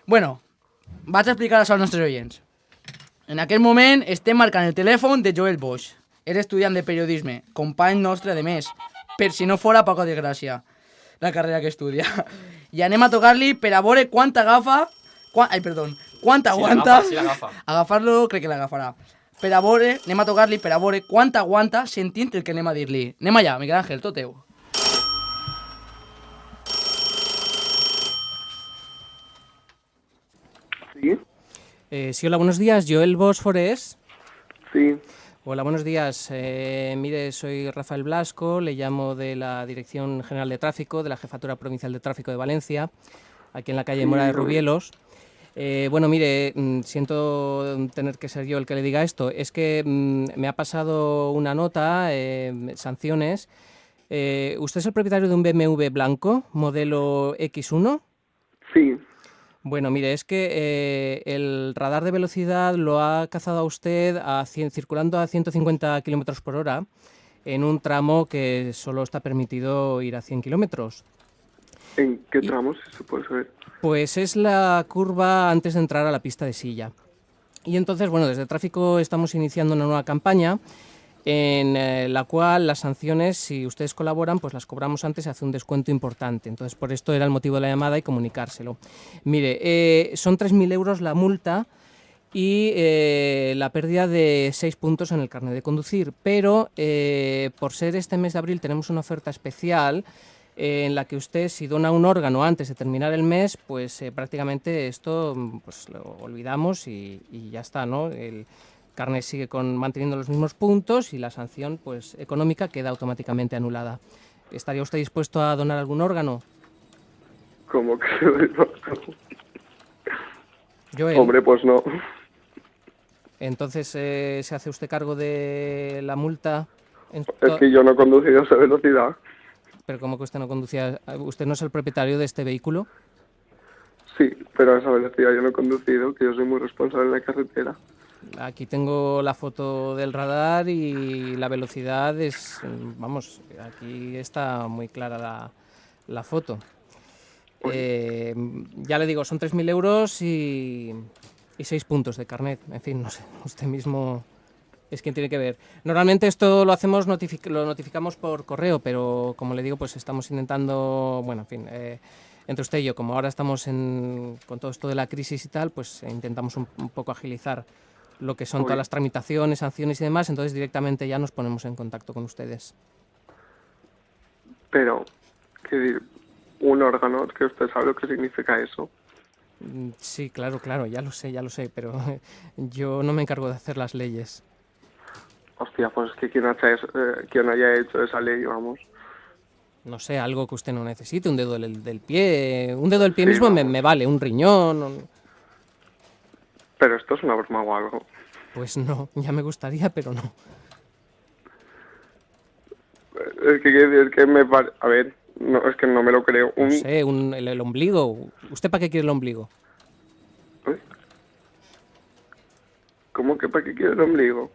Bueno, vaig a explicar això als nostres oients. En aquest moment estem marcant el telèfon de Joel Bosch. És estudiant de periodisme, company nostre de més, per si no fora poca desgràcia, la carrera que estudia. I anem a tocar-li per a veure quant agafa... quant aguanta... Sí, l'agafa. Agafar-lo crec que l'agafarà. Per a veure, anem a tocar-li per a veure quant aguanta sentint el que anem a dir-li. Anem allà, Miguel Ángel, tot teu. ¿Sí? Sí, hola, buenos días. Joel Bosch Forés. Sí. Hola, buenos días. Mire, soy Rafael Blasco, le llamo de la Dirección General de Tráfico, de la Jefatura Provincial de Tráfico de Valencia, aquí en la calle Mora de Rubielos. Bueno, mire, siento tener que ser yo el que le diga esto. Es que me ha pasado una nota, sanciones. ¿Usted es el propietario de un BMW blanco, modelo X1? Sí. Bueno, mire, es que el radar de velocidad lo ha cazado a usted circulando a 150 km por hora en un tramo que solo está permitido ir a 100 kilómetros. ¿En qué tramos se puede saber? Pues es la curva antes de entrar a la pista de Silla. Y entonces, bueno, desde Tráfico estamos iniciando una nueva campaña en la cual las sanciones, si ustedes colaboran, pues las cobramos antes y hace un descuento importante. Entonces, por esto era el motivo de la llamada y comunicárselo. Mire, son 3.000 euros la multa y la pérdida de 6 puntos en el carnet de conducir. Pero por ser este mes de abril tenemos una oferta especial en la que usted, si dona un órgano antes de terminar el mes, pues prácticamente esto pues lo olvidamos y ya está, ¿no? El carnet sigue manteniendo los mismos puntos y la sanción pues económica queda automáticamente anulada. ¿Estaría usted dispuesto a donar algún órgano? ¿Cómo que? Joel, Hombre, pues no. entonces, ¿se hace usted cargo de la multa? Es que yo no he conducido a esa velocidad. Pero ¿cómo que usted no conducía? ¿Usted no es el propietario de este vehículo? Sí, pero a esa velocidad yo no he conducido, que yo soy muy responsable en la carretera. Aquí tengo la foto del radar y la velocidad es, vamos, aquí está muy clara la foto. Ya le digo, son 3.000 euros y 6 puntos de carnet. En fin, no sé, usted mismo es quien tiene que ver. Normalmente esto lo hacemos, lo notificamos por correo, pero como le digo, pues estamos intentando, bueno, en fin, entre usted y yo, como ahora estamos con todo esto de la crisis y tal, pues intentamos un poco agilizar lo que son todas las tramitaciones, sanciones y demás, entonces directamente ya nos ponemos en contacto con ustedes. Pero, ¿qué un órgano? Que usted sabe lo que significa eso. Sí, claro, ya lo sé, pero yo no me encargo de hacer las leyes. Hostia, pues es que quien haya hecho esa ley, vamos. No sé, algo que usted no necesite, un dedo del pie, un dedo del pie Sí, mismo vamos. me vale, un riñón. Pero esto es una broma o algo. Pues no, ya me gustaría, pero no. Es que me parece... A ver, no, es que no me lo creo. No sé, el ombligo. ¿Usted para qué quiere el ombligo? ¿Eh? ¿Cómo que para qué quiere el ombligo?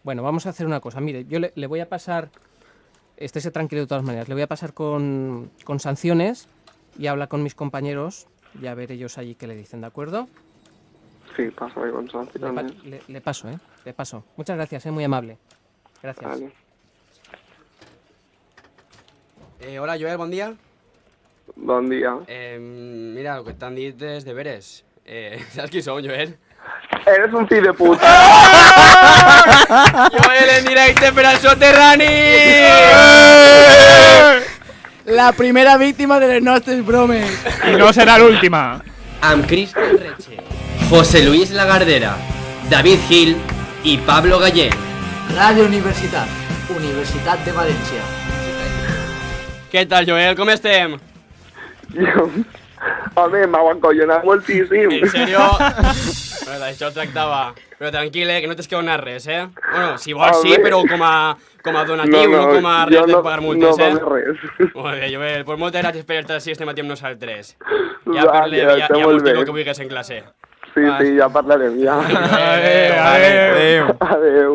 Bueno, vamos a hacer una cosa. Mire, yo le voy a pasar, estése tranquilo de todas maneras, le voy a pasar con sanciones y habla con mis compañeros y a ver ellos allí qué le dicen, ¿de acuerdo? Sí, pasa ahí con sanciones. Le paso, le paso. Muchas gracias, muy amable. Gracias. Vale. Hola, Joel, bon dia. Bon dia. Mira, el que t'han dit és deberes. Saps qui sou, Joel? Eres un fill de puta. Joel en directe per al soterrani! La primera víctima de les nostres bromes. I no serà l'última. Amb Cristian Reche, José Luis Lagardera, David Gil i Pablo Gallén. Radio Universitat, Universitat de València. Què tal, Joel? Com estem? Jo... Home, m'heu encollonat moltíssim. En sèrio? Bueno, d'això es tractava. Però tranquil, que no t'has que donar res, eh? Bueno, si vols sí, però com a donatiu, no com a res de pagar multes, eh? No res. Molt bé, Joel, pues moltes gràcies per estar així este matí amb nosaltres. Va, Ja mos dic el que vulguis en classe. Sí, ja parlarem, ja. Adéu. Adéu.